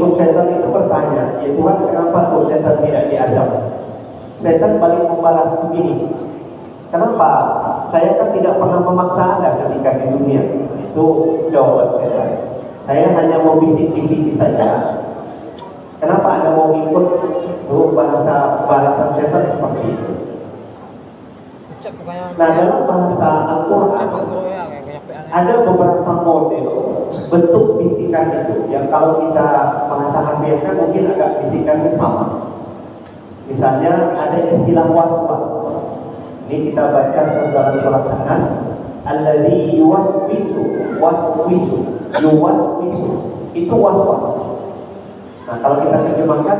pengikut setan itu bertanya, ya Tuhan, kenapa tuh setan tidak diazab? Setan balik membalas begini, kenapa? Saya kan tidak pernah memaksa Anda ketika di dunia. Itu jawaban setan. Saya hanya mau bisik-bisik saja. Kenapa Anda mau ikut? Itu bahasa setan seperti itu. Nah, dalam bahasa Al-Quran ada beberapa model bentuk bisikan itu yang kalau kita bahasa harfiahkan mungkin agak bisikannya sama. Misalnya ada istilah was-was. Ini kita baca dalam surat An-Nas, alladzi yuwaswisu, yuwaswisu. Itu was-was. Nah, kalau kita terjemahkan,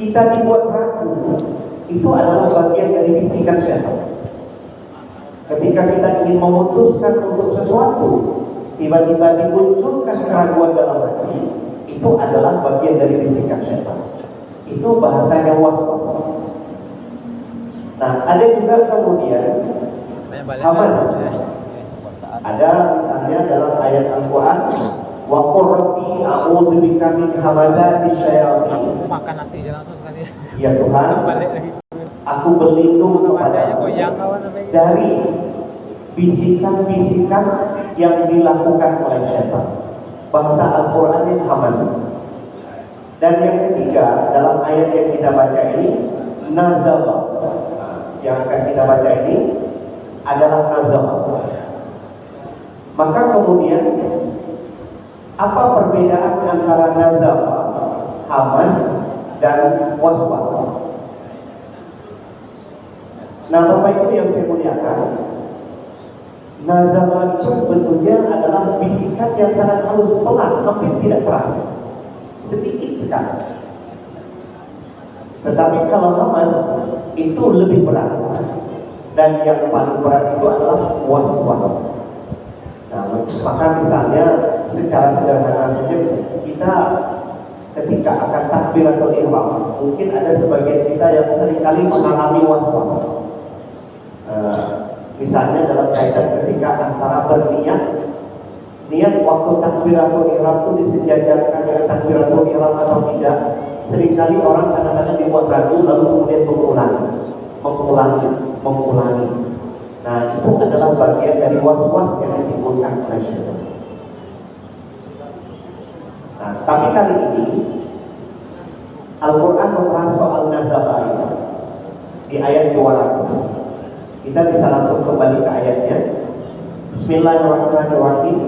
kita dibuat ragu. Itu adalah bagian dari bisikan setan. Ketika kita ingin memutuskan untuk sesuatu, tiba-tiba dimunculkan keraguan dalam hati, itu adalah bagian dari bisikan setan. Itu bahasanya was-was. Nah, ada juga kemudian hamas. Ada misalnya dalam ayat Al-Quran, wa qur rabbi a'udzubika min hamazati syayatin. Makan nasi langsung sekali. Ya Tuhan, aku berlindung kepada dari bisikan-bisikan yang dilakukan oleh syaitan. Bahasa Al-Quran yang hamas. Dan yang ketiga dalam ayat yang kita baca ini, nazala. Yang akan kita baca ini adalah nazala. Maka kemudian apa perbedaan antara nazala, hamas, dan was-was? Nah, Bapak Ibu yang saya muliakan, nazala itu sebetulnya adalah bisikan yang sangat halus, pelan, hampir tidak terasa, sedikit sekali. Tetapi kalau hamas itu lebih berat, dan yang paling berat itu adalah was-was. Nah, maka misalnya secara sederhana saja kita ketika akan takbiratul ihram, mungkin ada sebagian kita yang seringkali mengalami was-was. Misalnya dalam kaitan ketika antara berniat, niat waktu takbiratul ihram itu disejajarkan dengan takbiratul ihram atau tidak. Seringkali orang kadang-kadang dibuat ragu lalu kemudian mengulangi. Nah, itu adalah bagian dari was-was yang ditimbulkan oleh syaitan. Nah, tapi kali ini Al-Quran membahas soal nazala di ayat 200. Kita bisa langsung kembali ke ayatnya. Bismillahirrahmanirrahim.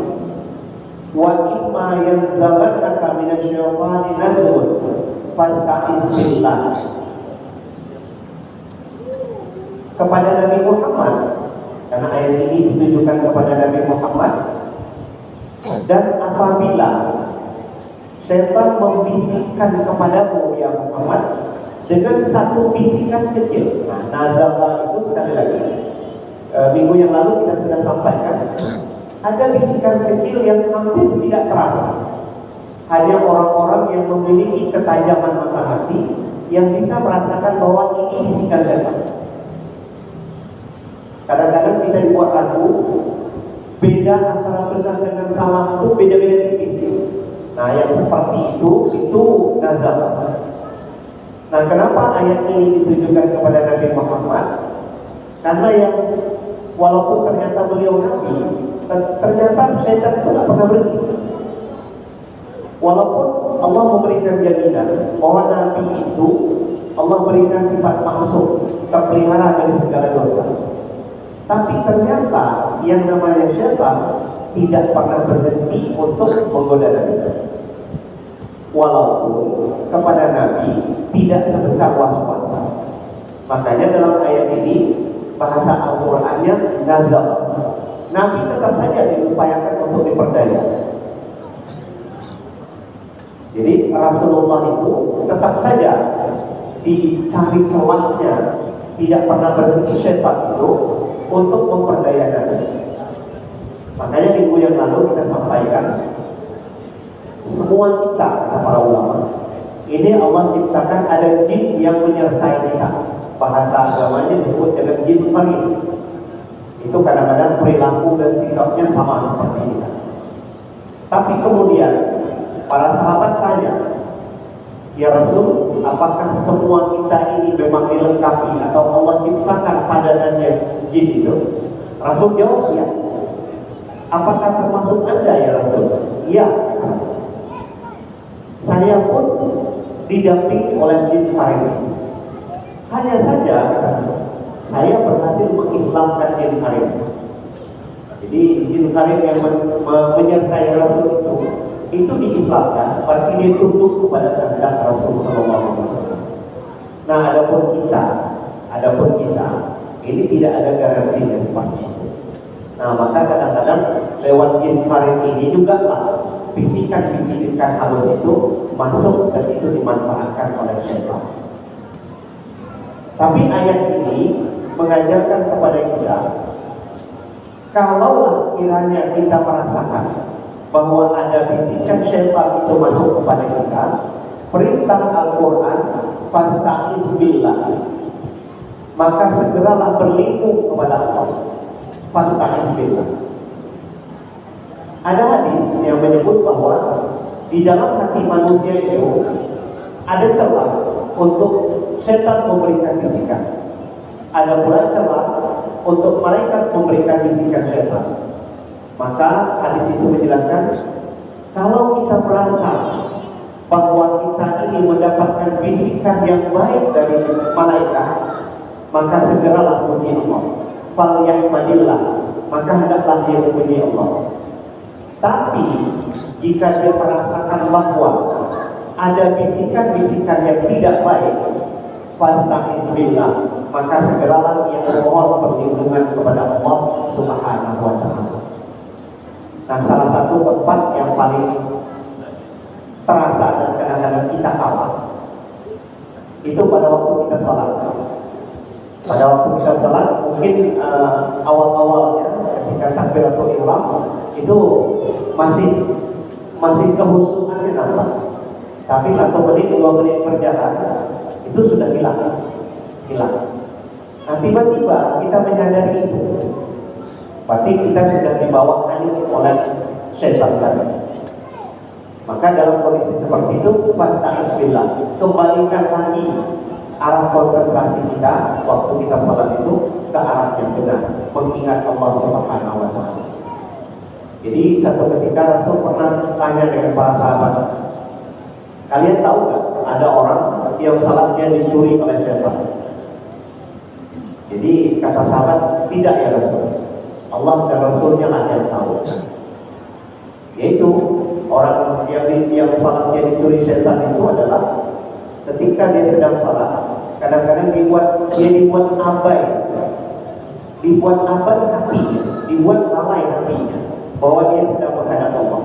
Wa imma yanzaghannaka minasyaitani nazghun fasta'iz billah. Kepada Nabi Muhammad, karena ayat ini ditujukan kepada Nabi Muhammad. Dan apabila setan membisikkan kepadamu ya Muhammad dengan satu bisikan kecil. Nah, nazala itu sekali lagi minggu yang lalu kita sudah sampaikan, ada bisikan kecil yang hampir tidak terasa. Hanya orang-orang yang memiliki ketajaman mata hati yang bisa merasakan bahwa ini bisikan setan. Kadang-kadang kita dibuat ragu, beda antara benar dengan salah itu beda-beda tipis. Nah, yang seperti itu nazala. Nah, kenapa ayat ini ditujukan kepada Nabi Muhammad? Karena yang walaupun ternyata beliau Nabi, ternyata setan itu tidak pernah berhenti. Walaupun Allah memberikan jaminan bahwa Nabi itu Allah berikan sifat maksum, terpelihara dari segala dosa. Tapi ternyata yang namanya setan tidak pernah berhenti untuk menggoda Nabi. Walaupun kepada Nabi tidak sebesar was-was. Makanya dalam ayat ini bahasa Al-Qur'annya nazal. Nabi tetap saja diupayakan untuk diperdaya. Jadi Rasulullah itu tetap saja dicari celahnya, tidak pernah berhenti setan itu untuk memperdaya Nabi. Makanya minggu yang lalu kita sampaikan, semua kita, para ulama, ini Allah ciptakan ada jin yang menyertai kita. Bahasa agamanya disebut dengan jin marid. Itu kadang-kadang perilaku dan sikapnya sama seperti kita. Tapi kemudian para sahabat Ya Rasul, apakah semua kita ini memang dilengkapi atau Allah ciptakan pada dan jin itu? Rasul jawab, ya. Apakah termasuk Anda ya Rasul? Ya. Saya pun didampingi oleh jin karim. Hanya saja saya berhasil mengislamkan jin karim. Jadi jin karim yang menyertai Rasul itu diislamkan, berarti dia tunduk kepada kehendak Rasul Sallallahu Alaihi Wasallam. Nah, adapun kita, ini tidak ada garansinya seperti itu. Nah, maka kadang-kadang lewat jin karim ini juga lah bisikan-bisikan halus itu masuk dan itu dimanfaatkan oleh syaitan. Tapi ayat ini mengajarkan kepada kita, kalaulah kiranya kita merasakan bahwa ada bisikan syaitan itu masuk kepada kita, perintah Al-Quran, fasta'iz billah, maka segeralah berlindung kepada Allah. Fasta'iz billah. Ada hadis yang menyebut bahwa di dalam hati manusia itu ada celah untuk setan memberikan bisikan. Ada pula celah untuk malaikat memberikan bisikan syaitan. Maka hadis itu menjelaskan, kalau kita merasa bahwa kita ini mendapatkan bisikan yang baik dari malaikat, maka segeralah puji Allah. Fal yahmadillah, maka hendaklah dia memuji Allah. Tapi jika dia merasakan bahwa ada bisikan-bisikan yang tidak baik, fasta'iz billah, maka segeralah dia memohon perlindungan kepada Allah Subhanahu wa Ta'ala. Nah, salah satu tempat yang paling terasa dan kadang-kadang kita kalah itu pada waktu kita sholat. Pada waktu kita sholat, mungkin awal-awalnya ketika takbiratul ihram itu masih kehusuannya nampak. Tapi 1 menit, 2 menit berjalan itu sudah hilang. Nah, tiba-tiba kita menyadari itu. Berarti kita sudah dibawa hanyut oleh syaitan tadi. Maka dalam kondisi seperti itu, fasta'iz billah, kembalikan lagi arah konsentrasi kita waktu kita sholat itu ke arah yang benar, mengingat Allah Subhanahu wa Ta'ala. Jadi satu ketika Rasul pernah tanya dengan para sahabat, kalian tahu nggak ada orang yang salatnya dicuri oleh syaitan? Jadi kata sahabat, tidak ya Rasul, Allah dan Rasulnya lah yang tahu. Yaitu orang yang salatnya dicuri syaitan itu adalah ketika dia sedang salat, kadang-kadang dia dibuat abai hatinya, dibuat lalai hatinya bahwa dia sedang menghadap Allah.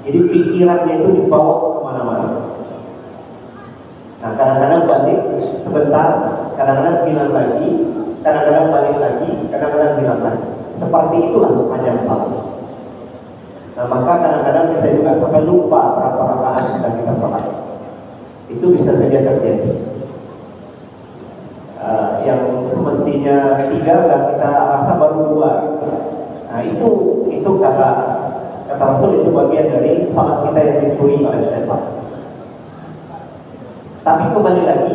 Jadi pikirannya itu dibawa kemana-mana. Nah, kadang-kadang balik sebentar, kadang-kadang hilang lagi, kadang-kadang balik lagi, kadang-kadang hilang lagi. Seperti itulah sepanjang salat. Nah, maka kadang-kadang saya juga sampai lupa berapa rakaat sedang kita salat. Itu bisa saja terjadi. Yang semestinya 3 dan kita rasa baru 2. Nah, itu kata Rasul, itu bagian dari salat kita yang dicuri oleh syaitan. Tapi kembali lagi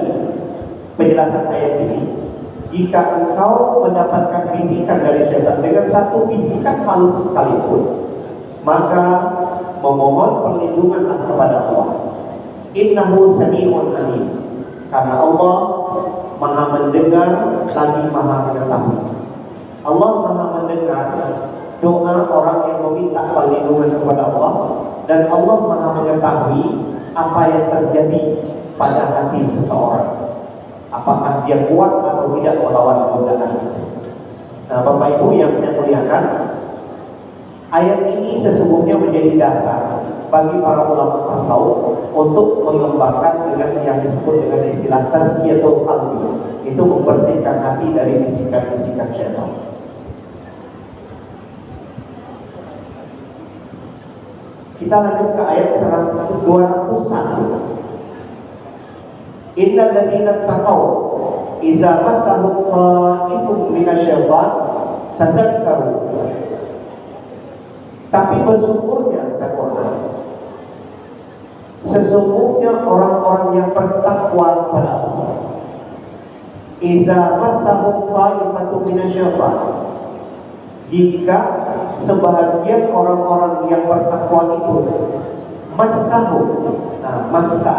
penjelasan ayat ini, jika engkau mendapatkan bisikan dari syaitan dengan satu bisikan halus sekalipun, maka memohon perlindunganlah kepada Allah. Innahu sami'un alim, karena Allah Maha mendengar lagi Maha mengetahui. Allah Maha mendengar doa orang yang meminta perlindungan kepada Allah, dan Allah Maha mengetahui apa yang terjadi pada hati seseorang, apakah dia kuat atau tidak melawan godaan itu. Nah, Bapak Ibu yang saya muliakan, ayat ini sesungguhnya menjadi dasar bagi para ulama tasawuf untuk mengembangkan dengan yang disebut dengan istilah tasfiyatul qalbi, itu membersihkan hati dari bisikan-bisikan syaitan. Kita lanjut ke ayat 201. Innal ladzina taqaw idza massahum ta'ifun minasyaitan tazakkaru. Tapi bersyukurnya kata Quran, Sesungguhnya orang-orang yang bertakwa kepada Allah, iza massahum ta'ifatun minasyaitan, jika sebahagian orang-orang yang bertakwa itu massahum, massa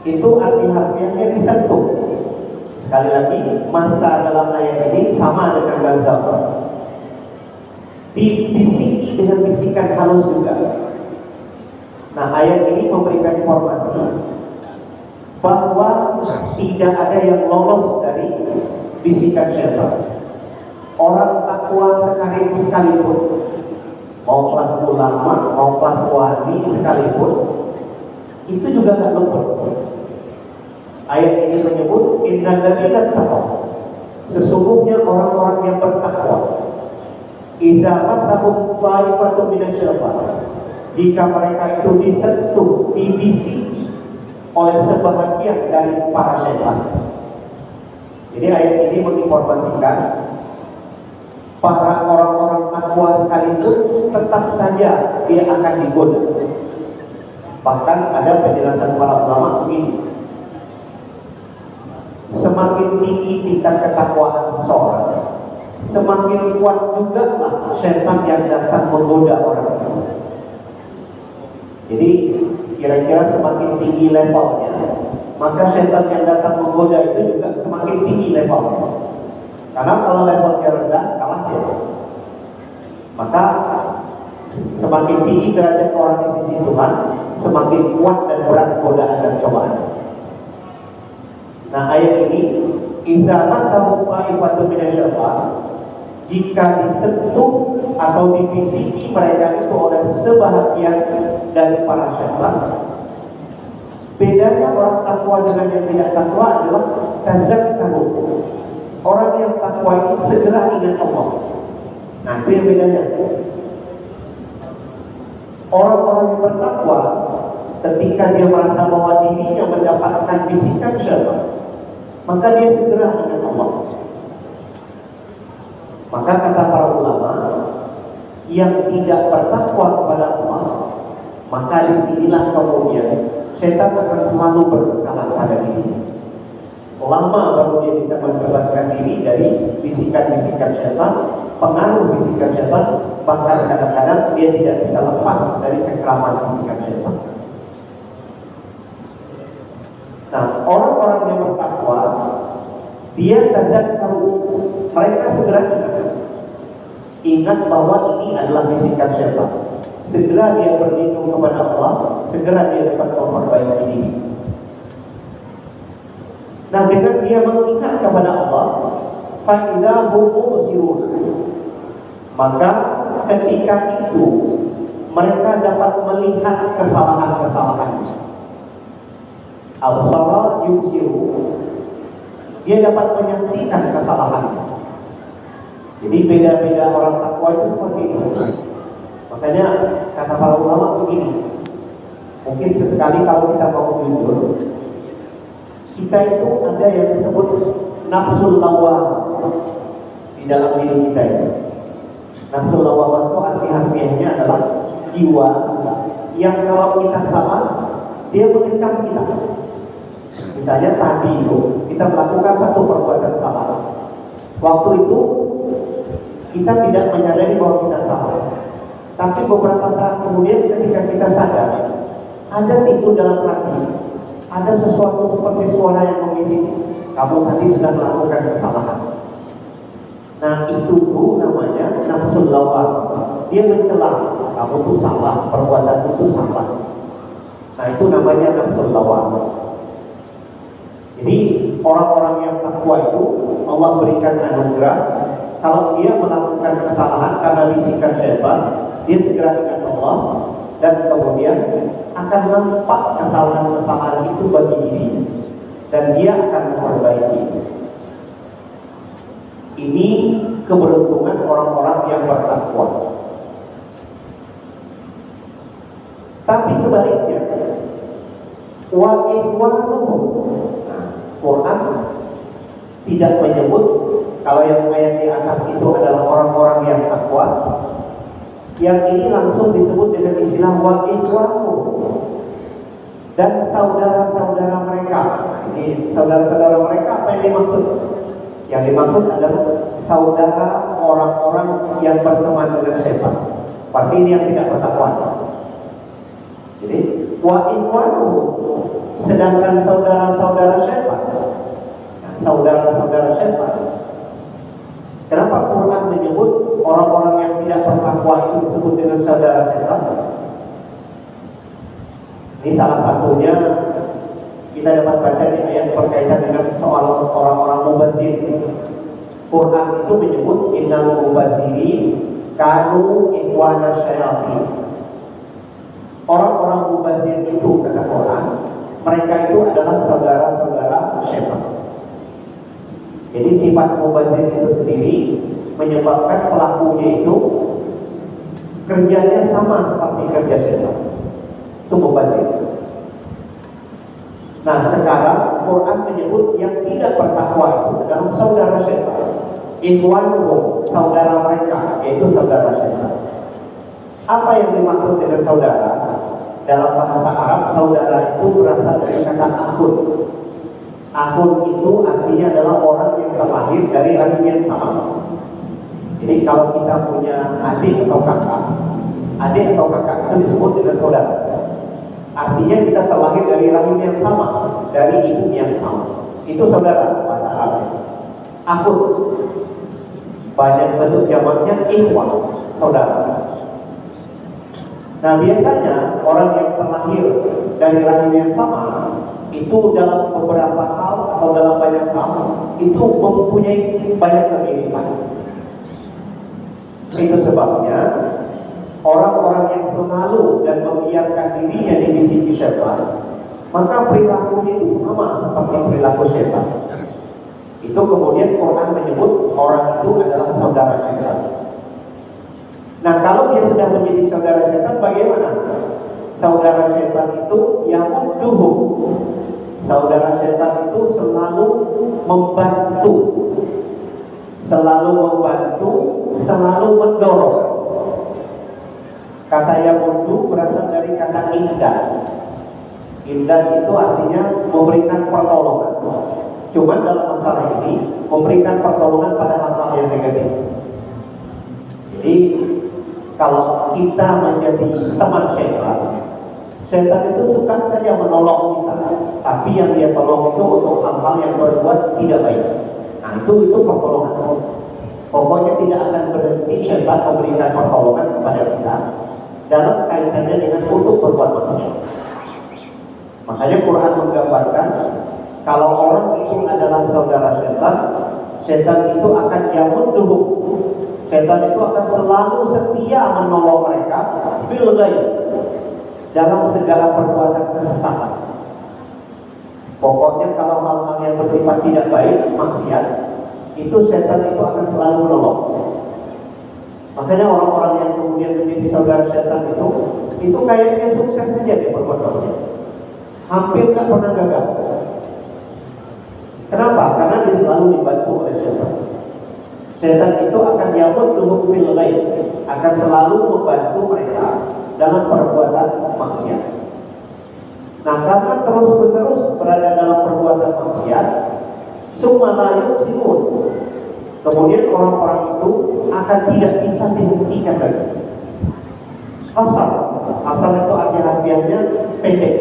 itu arti-artinya disentuh. Sekali lagi, massa dalam ayat ini sama dengan gazab, dibisiki dengan bisikan halus juga. Nah, ayat ini memberikan informasi bahwa tidak ada yang lolos dari bisikan syaitan. Orang takwa sekalipun, mau kelas ulama, mau kelas wali sekalipun, itu juga nggak luput. Ayat ini menyebut innal ladzina taqaw, sesungguhnya orang-orang yang bertakwa, iza massahum ta'ifatun minasyaitan, jika mereka itu disentuh, dibisiki oleh sebahagian dari para syaitan. Jadi ayat ini menginformasikan para orang-orang takwa sekalipun tetap saja dia akan digoda. Bahkan ada penjelasan para ulama begini, semakin tinggi tingkat ketakwaan seseorang, semakin kuat juga lah syaitan yang datang menggoda orang itu. Jadi kira-kira semakin tinggi levelnya, maka syaitan yang datang menggoda itu juga semakin tinggi levelnya. Karena kalau levelnya rendah, kalah dia. Maka semakin tinggi derajat orang di sisi Tuhan, semakin kuat dan berat godaan dan cobaan. Nah, ayat ini, iza massahum ta'ifatun minasyaitan, jika disentuh atau dibisiki mereka itu oleh sebahagian dari para syaitan. Bedanya orang takwa dengan yang tidak takwa adalah tazakkaru. Orang yang takwa itu segera ingat Allah. Nah, itu yang bedanya. Orang-orang yang bertakwa, ketika dia merasa bahwa dirinya mendapatkan bisikan syaitan, maka dia segera ingat Allah. Maka kata para ulama, yang tidak bertakwa kepada Allah, maka disinilah kemudian setan akan selalu berkalah pada diri. Lama baru dia bisa membebaskan diri dari bisikan-bisikan syaitan, pengaruh bisikan syaitan, bahkan kadang-kadang dia tidak bisa lepas dari cengkraman bisikan syaitan. Nah, orang-orang yang bertakwa, dia tazakkaru, mereka segera ingat bahwa ini adalah bisikan syaitan. Segera dia berlindung kepada Allah, segera dia dapat memperbaiki diri. Nah, dengan dia mengingat kepada Allah, fa idza hum mubsirun, maka ketika itu mereka dapat melihat kesalahan-kesalahan. Al-Sara yusiru, dia dapat menyaksikan kesalahan. Jadi beda-beda orang takwa itu seperti itu. Makanya kata para ulama begini, mungkin sesekali kalau kita mau jujur, kita itu ada yang disebut nafsul lawwamah di dalam diri kita itu. Nafsul lawwamah itu arti-artinya adalah jiwa yang kalau kita salah, dia mengecam kita. Misalnya tadi itu kita melakukan satu perbuatan salah. Waktu itu kita tidak menyadari bahwa kita salah. Tapi beberapa saat kemudian ketika kita sadar, ada itu dalam hati, ada sesuatu seperti suara yang mengisi, kamu tadi sudah melakukan kesalahan. Nah, itu tuh namanya nafsul lawwamah. Dia mencela, kamu tuh salah, perbuatan itu salah. Nah, itu namanya nafsul lawwamah. Jadi orang-orang yang takwa itu Allah berikan anugerah, kalau dia melakukan kesalahan karena bisikan syaitan, dia segera ingat Allah dan kemudian akan nampak kesalahan-kesalahan itu bagi diri dan dia akan memperbaiki. Ini keberuntungan orang-orang yang bertakwa. Tapi sebaliknya, wa ikhwanuhum, Quran tidak menyebut kalau yang ayat di atas itu adalah orang-orang yang takwa. Yang ini langsung disebut dengan istilah wa ikhwanuhum. dan saudara-saudara mereka. Ini saudara-saudara mereka apa yang dimaksud? Yang dimaksud adalah saudara orang-orang yang berteman dengan setan. Berarti ini yang tidak bertakwa. Jadi wa ikhwanu, sedangkan saudara-saudara setan, saudara-saudara setan. Kenapa Quran menyebut orang-orang yang tidak bertakwa itu disebut dengan saudara setan? Ini salah satunya kita dapat baca di ayat berkaitan dengan soal orang-orang mubazir. Quran itu menyebut innal mubaziri kanu ikhwana syayatin. Orang-orang mubazir itu, kata Quran, mereka itu adalah saudara-saudara syaitan. Jadi sifat mubazir itu sendiri menyebabkan pelakunya itu kerjanya sama seperti kerja syaitan. Itu mubazir. Nah, sekarang Quran menyebut yang tidak bertakwa itu adalah saudara syaitan. Ikhwanuhum, saudara mereka, yaitu saudara syaitan. Apa yang dimaksud dengan saudara? Dalam bahasa Arab, saudara itu berasal dari kata akhun. Akhun itu artinya adalah orang yang terlahir dari rahim yang sama. Jadi kalau kita punya adik atau kakak itu disebut dengan saudara. Artinya kita terlahir dari rahim yang sama, dari ibu yang sama. Itu saudara bahasa Arab. Akhun. Banyak bentuk jamaknya ikhwan, saudara. Nah, biasanya orang yang terlahir dari rahim yang sama itu dalam beberapa hal atau dalam banyak hal itu mempunyai banyak kemiripan. Itu sebabnya orang-orang yang selalu dan membiarkan dirinya dibisiki syaitan, maka perilakunya itu sama seperti perilaku syaitan. Itu kemudian Quran menyebut orang itu adalah saudara syaitan. Nah, kalau dia sudah menjadi saudara syaitan, bagaimana? Saudara syaitan itu yang mudduhu. Saudara syaitan itu selalu membantu, selalu mendorong. Kata yamudu berasal dari kata indah. Indah itu artinya memberikan pertolongan. Cuma dalam masalah ini memberikan pertolongan pada hal-hal yang negatif. Jadi kalau kita menjadi teman syaitan, syaitan itu suka saja menolong kita, tapi yang dia tolong itu untuk hal-hal yang berbuat tidak baik. Nah, itu pertolongan. Pokoknya tidak akan berhenti syaitan memberikan pertolongan kepada kita dalam kaitannya dengan untuk berbuat maksiat. Makanya Quran menggambarkan kalau orang itu adalah saudara syaitan, syaitan itu akan yamudduhu. Syaitan itu akan selalu setia menolong mereka fil ghaib, dalam segala perbuatan kesesatan. Pokoknya kalau hal-hal yang bersifat tidak baik, maksiat, itu syaitan itu akan selalu menolong. Makanya orang-orang yang kemudian menjadi saudara syaitan itu kayaknya sukses saja dia berbuat maksiat. Hampir tak pernah gagal. Kenapa? Karena dia selalu dibantu oleh syaitan. Syaitan itu akan yamudduhum fil ghaib, akan selalu membantu mereka dalam perbuatan maksiat. Nah, karena terus-menerus berada dalam perbuatan maksiat, summa la yuqsimun. Kemudian orang-orang itu akan tidak bisa dihentikan lagi. Asal itu arti harfiahnya pendek,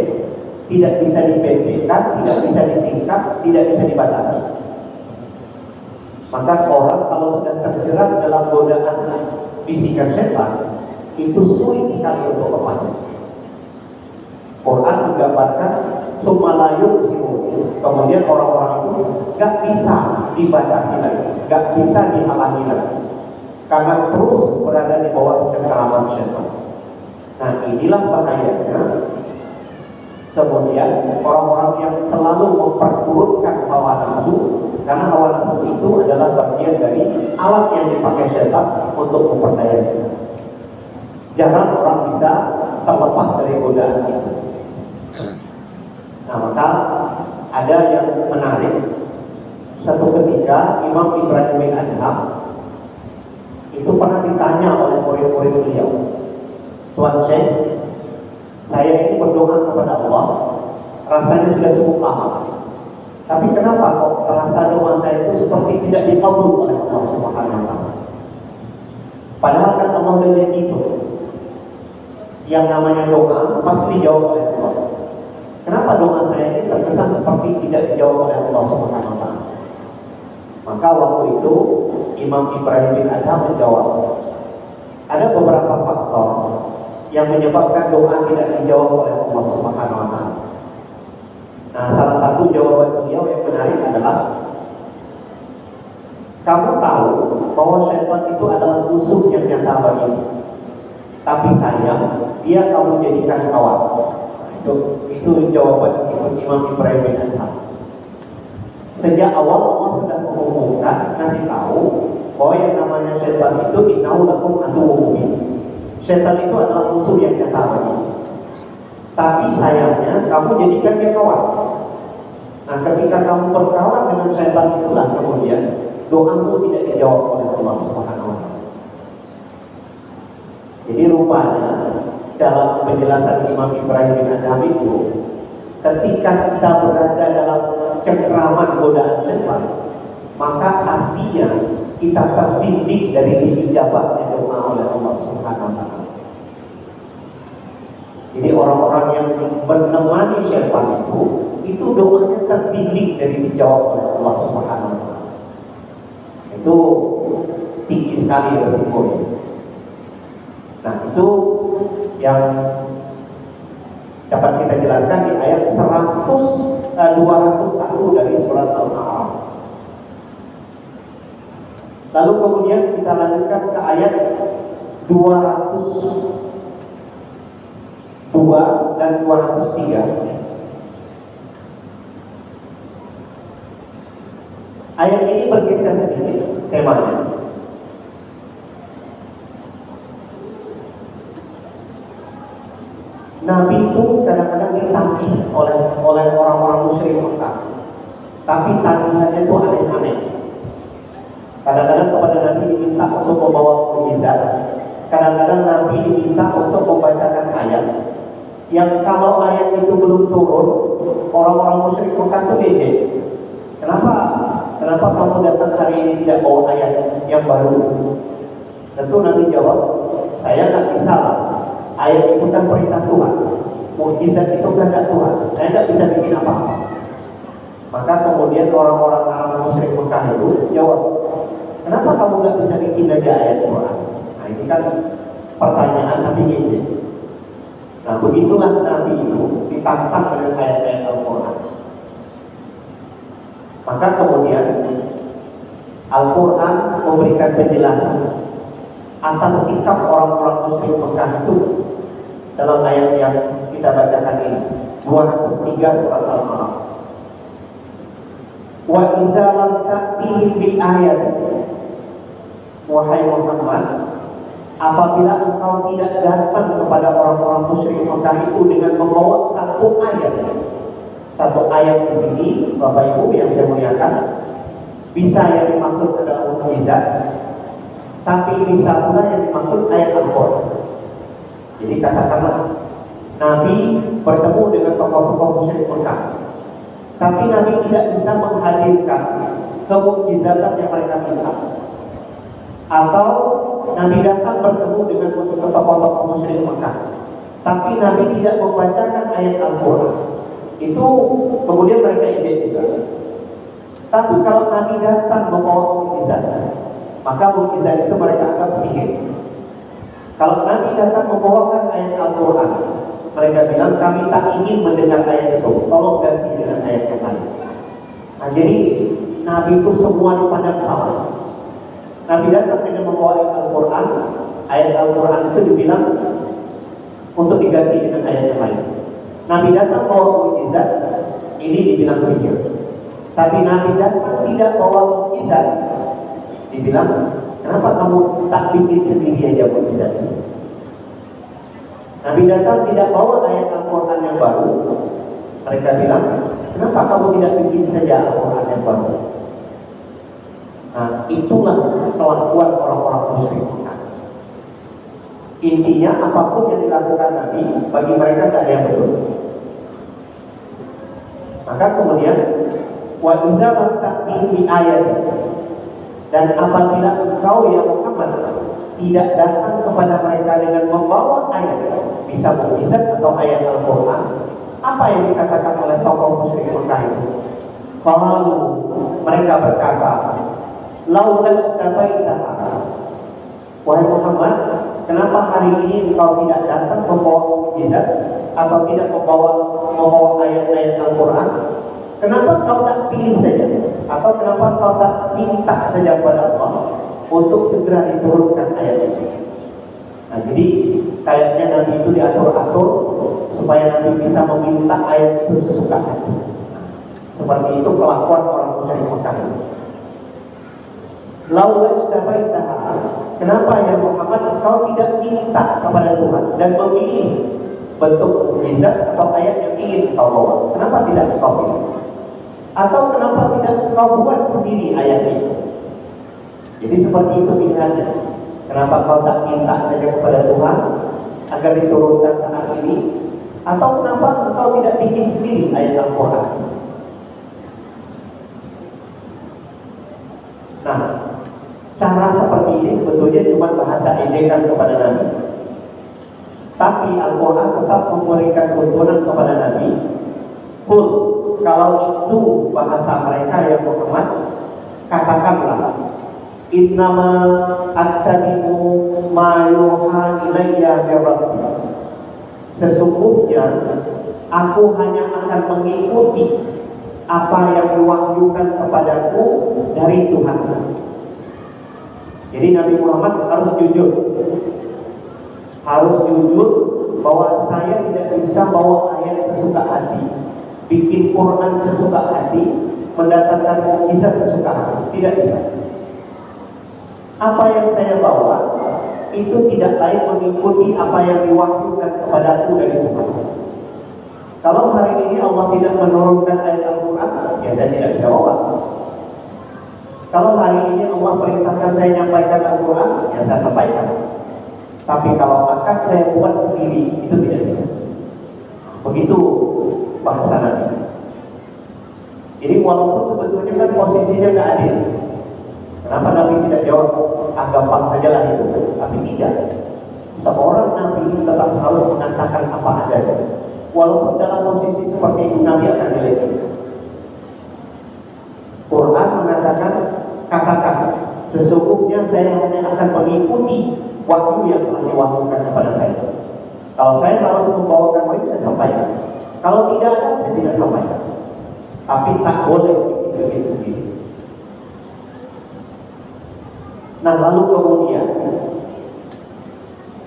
tidak bisa dipendekkan, tidak bisa disingkat, tidak bisa dibatasi. Maka orang kalau sudah terjerat dalam godaan bisikan setan, itu sulit sekali untuk lepas. Quran menggambarkan summa la yuqsimun. Kemudian orang-orang itu gak bisa dibatasi lagi, gak bisa dihalangi lagi, karena terus berada di bawah cengkeraman setan. Nah, inilah bahayanya. Kemudian orang-orang yang selalu memperturutkan hawa nafsu, karena hawa nafsu itu adalah bagian dari alat yang dipakai setan untuk memperdaya kita. Jangan orang bisa terlepas dari godaan itu. Nah, maka ada yang menarik. Satu ketika Imam Ibrahim bin Adham itu pernah ditanya oleh murid-murid beliau, Tuan Syekh, saya ini berdoa kepada Allah, rasanya sudah cukup lama. Tapi kenapa kok terasa doa saya itu seperti tidak dikabul oleh Allah Subhanahu wa Ta'ala? Padahal kan Allah sudah itu, yang namanya doa pasti dijawab oleh Allah. Kenapa doa saya ini terkesan seperti tidak dijawab oleh Allah Subhanahu wa Ta'ala? Maka waktu itu Imam Ibrahim bin Adham menjawab, ada beberapa faktor yang menyebabkan doa tidak dijawab oleh Allah Subhanahu wa Ta'ala. Nah, salah satu jawaban beliau yang menarik adalah, kamu tahu bahwa syaitan itu adalah musuh yang nyata bagimu, tapi sayang dia kamu jadikan kawan. Itu jawaban Imam Ibrahim bin Adham. Sejak awal Allah sudah mengumumkan, kasih tahu bahwa yang namanya syaitan itu innahu lakum aduwwun mubin. Syaitan itu adalah musuh yang nyata bagimu. Tapi sayangnya kamu jadikan dia kawan. Nah, ketika kamu berkawan dengan syaitan itulah kemudian doamu tidak dijawab oleh Allah Subhanahu wa Ta'ala. Jadi rupanya dalam penjelasan Imam Ibrahim bin Adham itu, ketika kita berada dalam cengkraman godaan syaitan, maka artinya kita terdidik dari diijabahnya doa oleh Allah Subhanahu wa Ta'ala. Jadi orang-orang yang menemani syaitan itu doanya terdidik dari dijawab oleh Allah Subhanahu wa Ta'ala. Itu tinggi sekali resikonya. Nah, itu yang dapat kita jelaskan di ayat 201 dari surat Al-A'raf. Lalu kemudian kita lanjutkan ke ayat 202 dan 203. Ayat ini bergeser sedikit temanya. Nabi itu kadang-kadang ditagih oleh orang-orang musyrik Mekah, tapi tagihannya itu aneh-aneh. Kadang-kadang kepada Nabi diminta untuk membawa mukjizat, kadang-kadang Nabi diminta untuk membacakan ayat yang kalau ayat itu belum turun, orang-orang musyrik Mekah itu ejek. Kenapa kamu datang hari ini tidak bawa ayat yang baru? Tentu Nabi jawab, saya tak bisa lah. Ayat itu kan perintah Tuhan, mukjizat itu kehendak Tuhan. Saya tidak bisa bikin apa-apa. Maka kemudian orang-orang Arab musyrik Mekah itu jawab, kenapa kamu nggak bisa bikin aja ayat Quran? Nah, ini kan pertanyaan tapi ejek. Nah, begitulah Nabi itu ditantang dengan ayat-ayat Al-Quran. Maka kemudian Al-Quran memberikan penjelasan atas sikap orang-orang musyrik Mekah itu dalam ayat yang kita bacakan ini, 203 surat Al-A'raf. Wa iza lam ta'tihim bi ayat, wahai Muhammad, apabila engkau tidak datang kepada orang-orang musyrik Mekah itu dengan membawa satu ayat. Satu ayat di sini, Bapak Ibu yang saya muliakan, bisa yang dimaksud adalah mukjizat, tapi bisa pula yang dimaksud ayat Al-Quran. Jadi katakanlah Nabi bertemu dengan tokoh-tokoh musyrik Mekah, tapi Nabi tidak bisa menghadirkan kemukjizatan yang mereka minta. Atau Nabi datang bertemu dengan tokoh-tokoh musyrik Mekah, tapi Nabi tidak membacakan ayat Al-Quran. Itu kemudian mereka ejek juga. Tapi kalau Nabi datang membawa mukjizat, maka mukjizat itu mereka anggap sihir. Kalau Nabi datang membawakan ayat Al-Quran, mereka bilang kami tak ingin mendengar ayat itu, tolong ganti dengan ayat yang lain. Nah, jadi Nabi itu semua dipandang sama. Nabi datang dengan membawa ayat Al-Quran itu dibilang untuk diganti dengan ayat yang lain. Nabi datang bawa mukjizat, ini dibilang sihir. Tapi Nabi datang tidak bawa mukjizat, dibilang kenapa kamu tak bikin sendiri aja mukjizat ini? Nabi datang tidak bawa ayat Al-Quran yang baru, mereka bilang kenapa kamu tidak bikin saja Al-Quran yang baru? Nah, itulah kelakuan orang-orang musyrik. Intinya apapun yang dilakukan Nabi, bagi mereka tidak ada yang betul. Maka kemudian wa iza ta'ti ayat, dan apabila engkau ya Muhammad tidak datang kepada mereka dengan membawa ayat, bisa mukjizat atau ayat Al-Quran, apa yang dikatakan oleh tokoh musyrik Mekah itu? Qalu, mereka berkata, laulas tabaitaha, wahai Muhammad, kenapa hari ini engkau tidak datang membawa mukjizat atau tidak membawa ayat-ayat Al-Quran? Kenapa kau tak pilih saja, atau kenapa kau tak minta saja kepada Allah untuk segera diturunkan ayat itu? Nah, jadi kayaknya Nabi itu diatur-atur supaya Nabi bisa meminta ayat itu sesuka hati. Seperti itu kelakuan orang musyrik Mekah. Laula istabaitaha, kenapa ya Muhammad kau tidak minta kepada Tuhan dan memilih bentuk mukjizat atau ayat yang ingin kau bawa? Kenapa tidak kau pilih? Atau kenapa tidak kau buat sendiri ayat itu? Jadi seperti itu pilihannya. Kenapa kau tak minta saja kepada Tuhan agar diturunkan saat ini? Atau kenapa engkau tidak bikin sendiri ayat Al-Quran? Nah, cara seperti ini sebetulnya cuma bahasa ejekan kepada Nabi. Tapi Al-Quran tetap memberikan tuntunan kepada Nabi. Pun kalau itu bahasa mereka yang Muhammad, katakanlah, innama attabi'u ma yuha ilayya min rabbi. Sesungguhnya aku hanya akan mengikuti apa yang diwahyukan kepadaku dari Tuhan. Jadi Nabi Muhammad harus jujur bahwa saya tidak bisa bawa ayat sesuka hati, bikin Quran sesuka hati, mendatangkan mukjizat sesuka hati. Tidak bisa. Apa yang saya bawa itu tidak lain mengikuti apa yang diwahyukan kepadaku dari Tuhan. Kalau hari ini Allah tidak menurunkan ayat Al-Quran, ya saya tidak bisa bawa. Kalau hari ini Allah perintahkan saya menyampaikan Al-Quran, ya saya sampaikan. Tapi kalau akan saya buat sendiri, itu tidak bisa. Begitu bahasa Nabi. Jadi walaupun sebetulnya kan posisinya nggak adil. Kenapa Nabi tidak jawab, gampang sajalah itu? Tapi tidak. Seorang Nabi tetap harus mengatakan apa adanya. Walaupun dalam posisi seperti itu Nabi akan dilecehkan. Quran mengatakan, katakan, sesungguhnya saya hanya akan mengikuti wahyu yang telah diwahyukan kepada saya. Kalau saya harus membawakan wahyu, saya sampaikan. Kalau tidak ada, saya tidak sampaikan. Tapi tak boleh bikin sendiri. Nah, lalu kemudian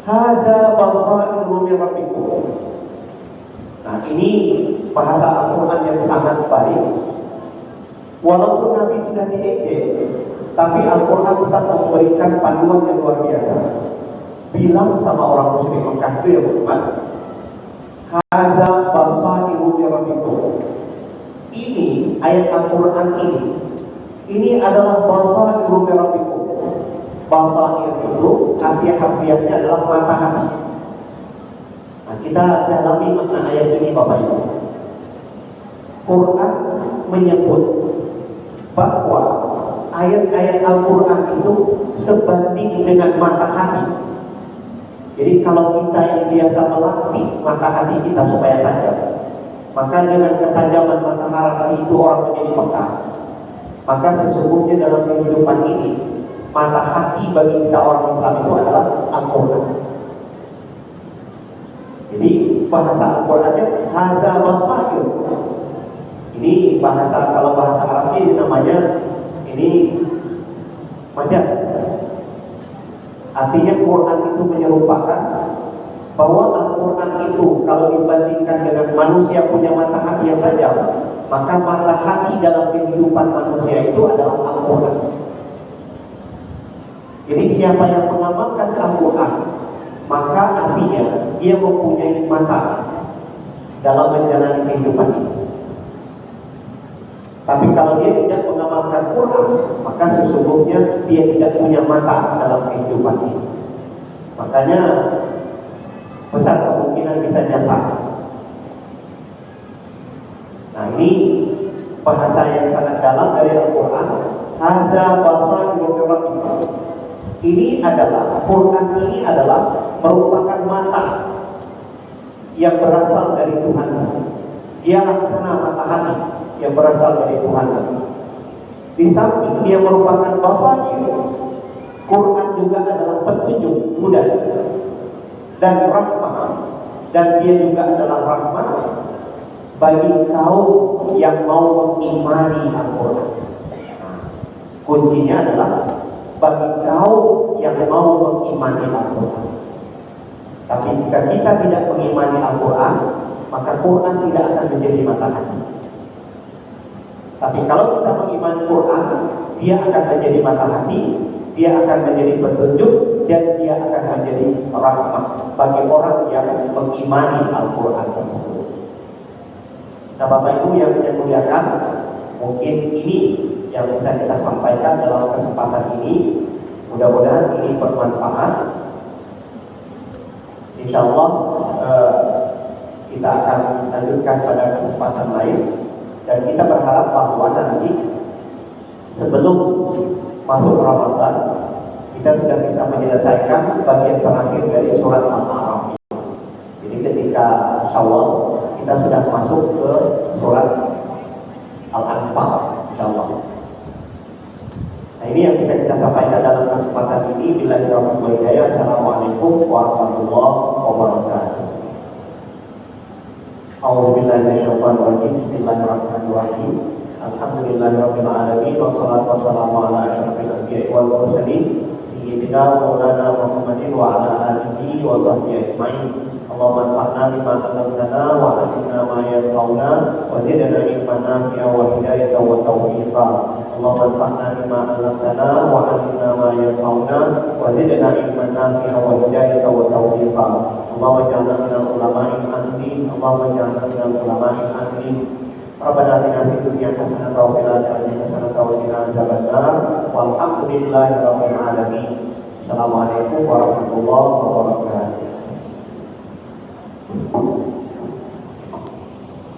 haza basairu min rabbikum. Nah, ini bahasa Al-Quran yang sangat baik. Walaupun Nabi sudah diejek, tapi Al-Quran tetap memberikan panduan yang luar biasa. Bilang sama orang musyrik Mekah itu ya Muhammad, haza basairu min rabbikum. Ini ayat Al-Quran ini adalah basairu min rabbikum. Basair itu harfiahnya adalah mata hati. Nah, kita dalami makna ayat ini Bapak Ibu. Quran menyebut bahwa ayat-ayat Al-Quran itu sebanding dengan mata hati. Jadi kalau kita yang biasa melatih mata hati kita supaya tajam, maka dengan ketajaman mata hati itu orang menjadi peka. Maka sesungguhnya dalam kehidupan ini, mata hati bagi kita orang Islam itu adalah Al-Quran. Jadi bahasa Al-Qurannya haza basair. Ini bahasa, kalau bahasa Arabnya ini namanya majas. Artinya Quran itu menyerupakan bahwa Al-Quran itu kalau dibandingkan dengan manusia punya mata hati yang tajam, maka mata hati dalam kehidupan manusia itu adalah Al-Quran. Jadi siapa yang mengamalkan Al-Quran, maka artinya dia mempunyai mata dalam menjalani kehidupan ini. Tapi kalau dia tidak mengamalkan Quran, maka sesungguhnya dia tidak punya mata dalam kehidupan ini. Makanya besar kemungkinan bisa nyasar. Nah, ini bahasa yang sangat dalam dari Al-Quran. Hadza basairun min rabbikum. Ini adalah, Quran ini adalah merupakan mata yang berasal dari Tuhan. Dia laksana mata hati yang berasal dari Tuhan. Di samping dia merupakan basair, Quran juga adalah petunjuk, hudan dan rahmah, dan dia juga adalah rahmah bagi kaum yang mau mengimani Al-Quran. Kuncinya adalah bagi kaum yang mau mengimani Al-Quran. Tapi jika kita tidak mengimani Al-Quran, maka Quran tidak akan menjadi mata hati. Tapi kalau kita mengimani Quran, dia akan menjadi mata hati, dia akan menjadi petunjuk, dan dia akan menjadi rahmat bagi orang yang mengimani Al-Quran tersebut. Nah, Bapak Ibu yang saya muliakan, mungkin ini yang bisa kita sampaikan dalam kesempatan ini. Mudah-mudahan ini bermanfaat. Insya Allah kita akan lanjutkan pada kesempatan lain, dan kita berharap bahwa nanti sebelum masuk Ramadan kita sudah bisa menyelesaikan bagian terakhir dari surat Al-A'raf. Jadi ketika Syawal kita sudah masuk ke surat Al-Anfal, insya Allah. Nah, ini yang bisa kita sampaikan dalam kesempatan ini. Bila dirahmati Allah, Assalamualaikum warahmatullahi wabarakatuh. A'udzubillahi minasyaitonir rajim. Bismillahirrahmanirrahim. Alhamdulillahirabbil alamin, wassalatu wassalamu ala asyrofil anbiya'i wal mursalin sayyidina maulana Muhammadin wa ala alihi wa sahbihi ajmain. Allahumma anfa'na bima 'allamtana wa 'allimna ma yanfa'una wa zidna ilman nafi'a wa hidayatan wa tawfiqa. Allahumma anfa'na bima 'allamtana wa 'allimna ma yanfa'una wa zidna ilman nafi'a wa hidayatan wa tawfiqa. Allahumma ij'alna minal ulama'il 'amilin. Allahumma ij'alna minal ulama'il 'amilin. Rabbana atina fid dunya hasanatan wa fil akhirati hasanatan wa qina adzabannar. Walhamdulillahi rabbil alamin. Assalamualaikum warahmatullahi wabarakatuh.